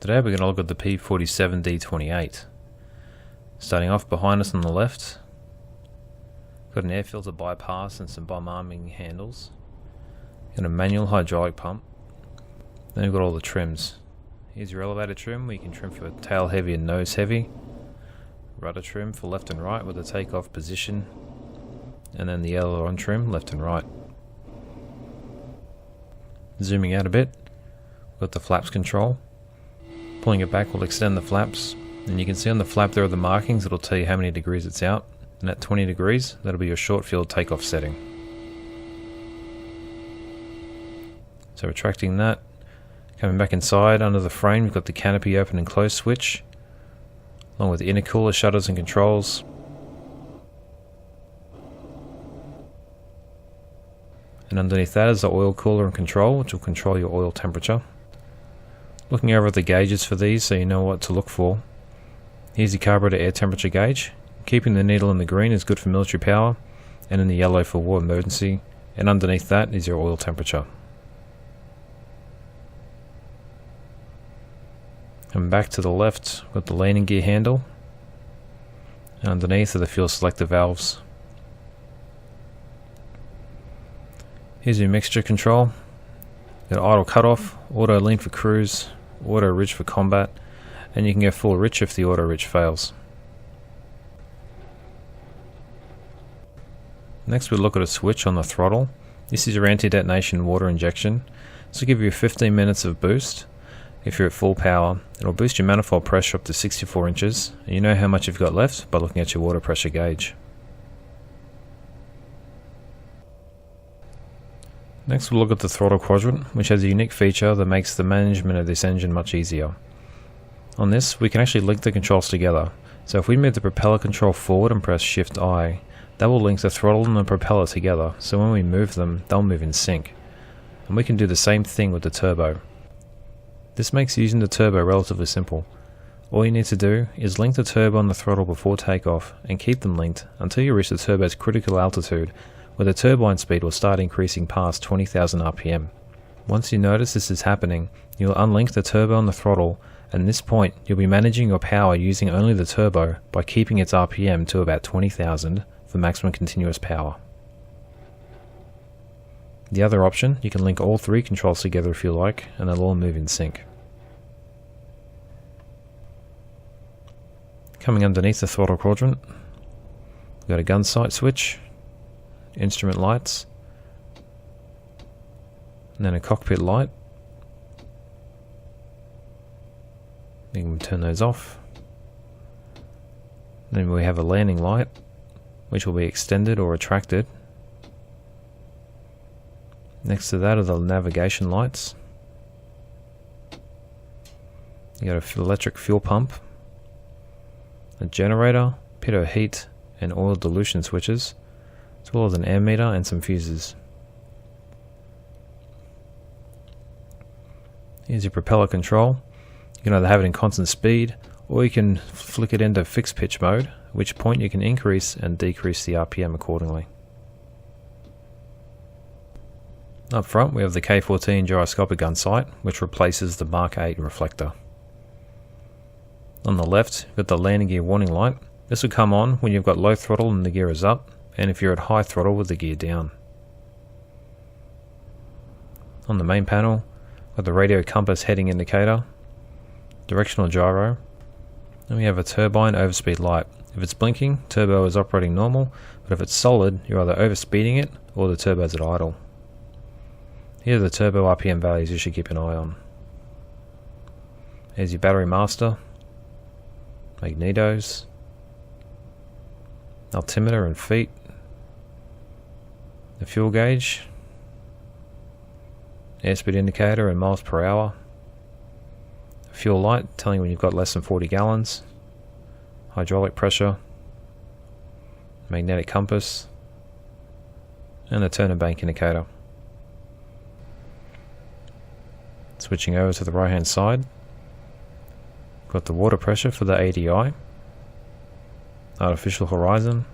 Today we're going to look at the P-47D-28. Starting off behind us on the left, got an air filter bypass and some bomb arming handles. Got a manual hydraulic pump. Then we've got all the trims. Here's your elevator trim where you can trim for tail heavy and nose heavy. Rudder trim for left and right with the takeoff position. And then the aileron trim left and right. Zooming out a bit, got the flaps control. Pulling it back will extend the flaps, and you can see on the flap there are the markings that'll tell you how many degrees it's out, and at 20 degrees that'll be your short field takeoff setting. So retracting that, coming back inside under the frame we've got the canopy open and close switch, along with the intercooler shutters and controls. And underneath that is the oil cooler and control, which will control your oil temperature. Looking over at the gauges for these so you know what to look for. Here's the carburetor air temperature gauge. Keeping the needle in the green is good for military power, and in the yellow for war emergency, and underneath that is your oil temperature. And back to the left with the landing gear handle, and underneath are the fuel selector valves. Here's your mixture control. Got idle cutoff, auto lean for cruise, auto rich for combat, and you can go full rich if the auto rich fails. Next we look at a switch on the throttle. This is your anti-detonation water injection. This will give you 15 minutes of boost. If you're at full power, it'll boost your manifold pressure up to 64 inches, and you know how much you've got left by looking at your water pressure gauge. Next we'll look at the throttle quadrant, which has a unique feature that makes the management of this engine much easier. On this, we can actually link the controls together. So if we move the propeller control forward and press Shift I, that will link the throttle and the propeller together, so when we move them, they'll move in sync. And we can do the same thing with the turbo. This makes using the turbo relatively simple. All you need to do is link the turbo and the throttle before takeoff, and keep them linked until you reach the turbo's critical altitude, where the turbine speed will start increasing past 20,000 RPM. Once you notice this is happening, you'll unlink the turbo and the throttle, and at this point you'll be managing your power using only the turbo by keeping its RPM to about 20,000 for maximum continuous power. The other option, you can link all three controls together if you like, and they'll all move in sync. Coming underneath the throttle quadrant, we've got a gun sight switch, instrument lights, and then a cockpit light. You can turn those off. Then we have a landing light, which will be extended or retracted. Next to that are the navigation lights. You got an electric fuel pump, a generator, pitot heat, and oil dilution switches, as well as an ammeter and some fuses. Here's your propeller control. You can either have it in constant speed, or you can flick it into fixed pitch mode, at which point you can increase and decrease the RPM accordingly. Up front we have the K-14 gyroscopic gun sight, which replaces the Mark 8 reflector. On the left, you've got the landing gear warning light. This will come on when you've got low throttle and the gear is up, and if you're at high throttle with the gear down. On the main panel, got the radio compass heading indicator, directional gyro, and we have a turbine overspeed light. If it's blinking, turbo is operating normal, but if it's solid, you're either overspeeding it or the turbo's at idle. Here are the turbo RPM values you should keep an eye on. Here's your battery master, magnetos, altimeter and feet, the fuel gauge, airspeed indicator and miles per hour, fuel light telling you when you've got less than 40 gallons, hydraulic pressure, magnetic compass, and the turn and bank indicator. Switching over to the right hand side, got the water pressure for the ADI, artificial horizon,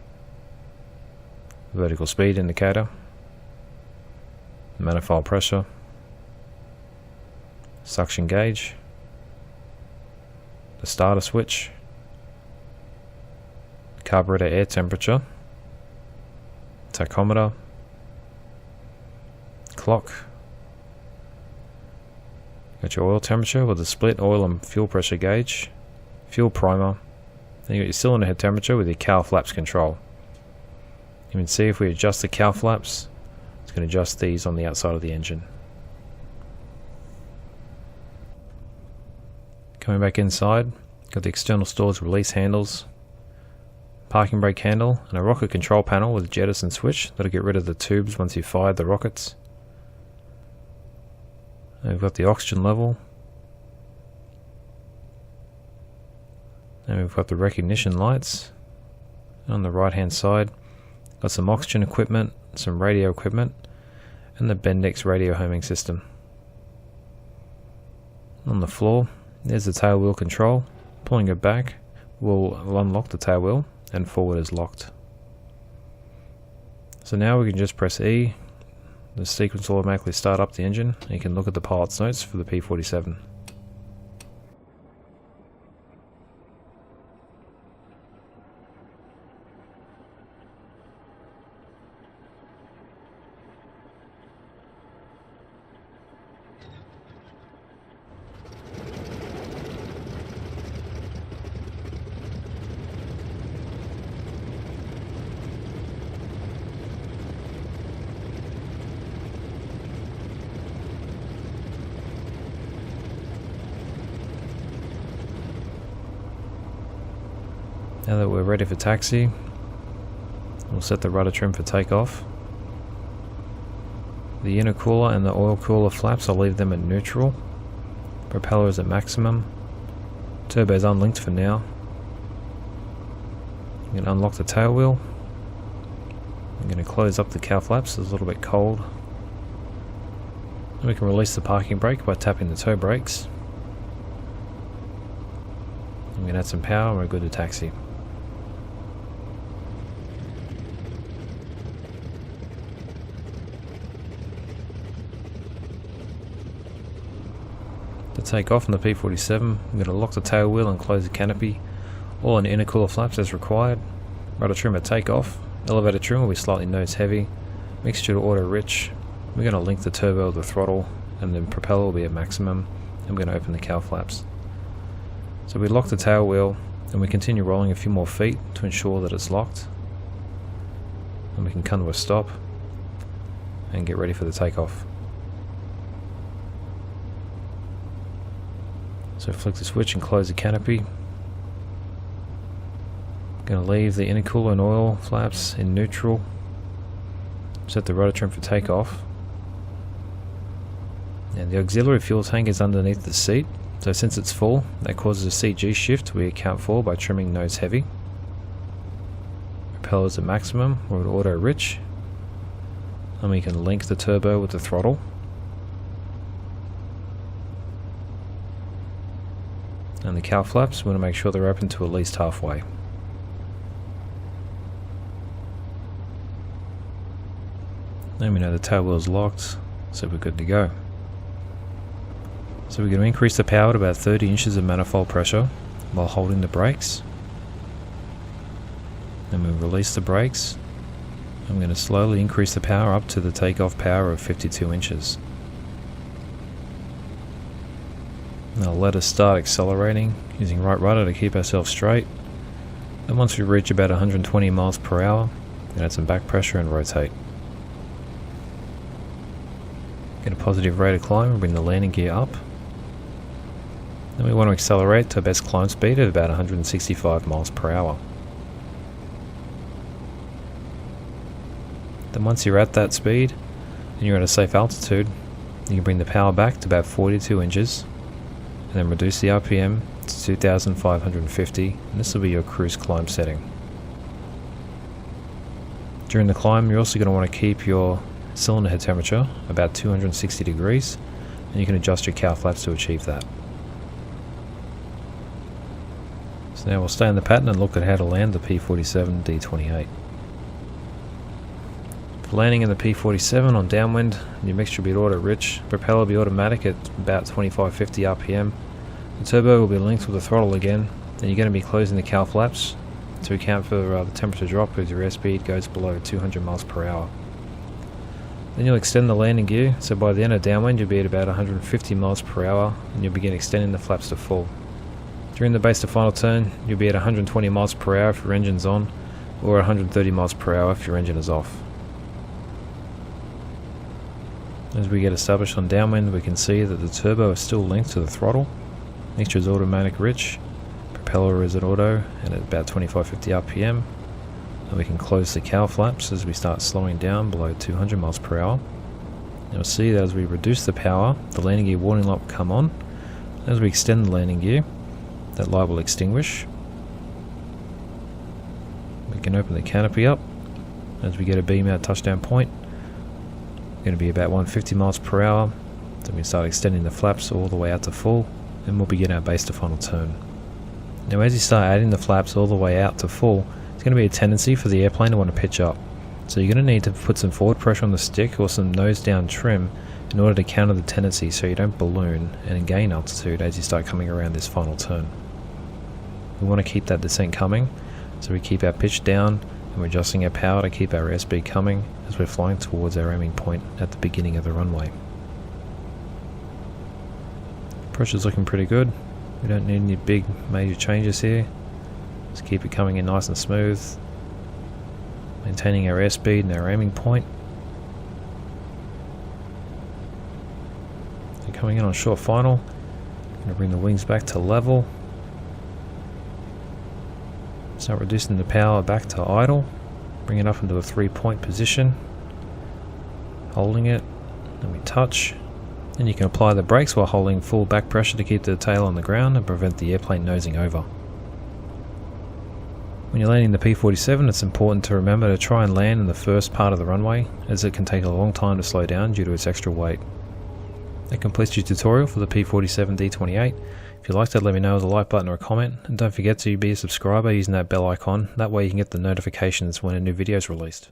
vertical speed indicator, manifold pressure, suction gauge, the starter switch, carburetor air temperature, tachometer, clock, got your oil temperature with a split oil and fuel pressure gauge, fuel primer, then you got your cylinder head temperature with your cowl flaps control. You can see if we adjust the cowl flaps, it's going to adjust these on the outside of the engine. Coming back inside, got the external stores release handles, parking brake handle, and a rocket control panel with a jettison switch that'll get rid of the tubes once you've fired the rockets. And we've got the oxygen level, and we've got the recognition lights. And on the right hand side, got some oxygen equipment, some radio equipment, and the Bendix radio homing system. On the floor, there's the tail wheel control. Pulling it back will unlock the tail wheel, and forward is locked. So now we can just press E. The sequence will automatically start up the engine, and you can look at the pilot's notes for the P-47. Now that we're ready for taxi, we'll set the rudder trim for takeoff. The intercooler and the oil cooler flaps, I'll leave them at neutral. Propeller is at maximum. Turbo is unlinked for now. I'm going to unlock the tail wheel. I'm going to close up the cowl flaps, it's a little bit cold. And we can release the parking brake by tapping the toe brakes. I'm going to add some power and we're good to taxi. To take off on the P-47, I'm going to lock the tail wheel and close the canopy. All on intercooler flaps as required. Rudder trim at takeoff. Elevator trim will be slightly nose heavy. Mixture to auto rich. We're going to link the turbo with the throttle, and then propeller will be at maximum. I'm going to open the cowl flaps. So we lock the tail wheel, and we continue rolling a few more feet to ensure that it's locked. And we can come to a stop and get ready for the takeoff. So flick the switch and close the canopy. Going to leave the intercooler and oil flaps in neutral. Set the rudder trim for takeoff. And the auxiliary fuel tank is underneath the seat. So since it's full, that causes a CG shift we account for by trimming nose heavy. Propellers at maximum, we're at auto rich. And we can link the turbo with the throttle. And the cowl flaps, we want to make sure they're open to at least halfway. And we know the tail wheel is locked, so we're good to go. So we're going to increase the power to about 30 inches of manifold pressure while holding the brakes. Then we release the brakes. I'm going to slowly increase the power up to the takeoff power of 52 inches. Now let us start accelerating using right rudder to keep ourselves straight. And once we reach about 120 miles per hour, then add some back pressure and rotate. Get a positive rate of climb and bring the landing gear up. Then we want to accelerate to best climb speed of about 165 miles per hour. Then once you're at that speed and you're at a safe altitude, you can bring the power back to about 42 inches and then reduce the RPM to 2,550, and this will be your cruise climb setting. During the climb, you're also going to want to keep your cylinder head temperature about 260 degrees, and you can adjust your cowl flaps to achieve that. So now we'll stay in the pattern and look at how to land the P-47D-28. For landing in the P-47 on downwind, your mixture will be auto rich, propeller will be automatic at about 2550 RPM, The turbo will be linked with the throttle again, and you're going to be closing the cowl flaps to account for the temperature drop as your airspeed goes below 200 miles per hour. Then you'll extend the landing gear, so by the end of downwind you'll be at about 150 miles per hour and you'll begin extending the flaps to full. During the base to final turn, you'll be at 120 miles per hour if your engine's on, or 130 miles per hour if your engine is off. As we get established on downwind, we can see that the turbo is still linked to the throttle, mixture is automatic rich, propeller is at auto and at about 25-50 RPM, and we can close the cowl flaps as we start slowing down below 200 miles per hour. You'll see that as we reduce the power, the landing gear warning light will come on. As we extend the landing gear, that light will extinguish. We can open the canopy up. As we get a beam out touchdown point, it's going to be about 150 miles per hour. Then we start extending the flaps all the way out to full, and we'll begin our base to final turn. Now as you start adding the flaps all the way out to full, there's going to be a tendency for the airplane to want to pitch up. So you're going to need to put some forward pressure on the stick or some nose down trim in order to counter the tendency so you don't balloon and gain altitude as you start coming around this final turn. We want to keep that descent coming, so we keep our pitch down and we're adjusting our power to keep our airspeed coming as we're flying towards our aiming point at the beginning of the runway. Pressure's looking pretty good. We don't need any big major changes here. Just keep it coming in nice and smooth, maintaining our airspeed and our aiming point. So coming in on short final, going to bring the wings back to level. Start reducing the power back to idle, bring it up into a 3-point position, holding it, then we touch, and you can apply the brakes while holding full back pressure to keep the tail on the ground and prevent the airplane nosing over. When you're landing the P-47, it's important to remember to try and land in the first part of the runway, as it can take a long time to slow down due to its extra weight. That completes your tutorial for the P-47D-28. If you liked it, let me know with a like button or a comment, and don't forget to be a subscriber using that bell icon. That way you can get the notifications when a new video is released.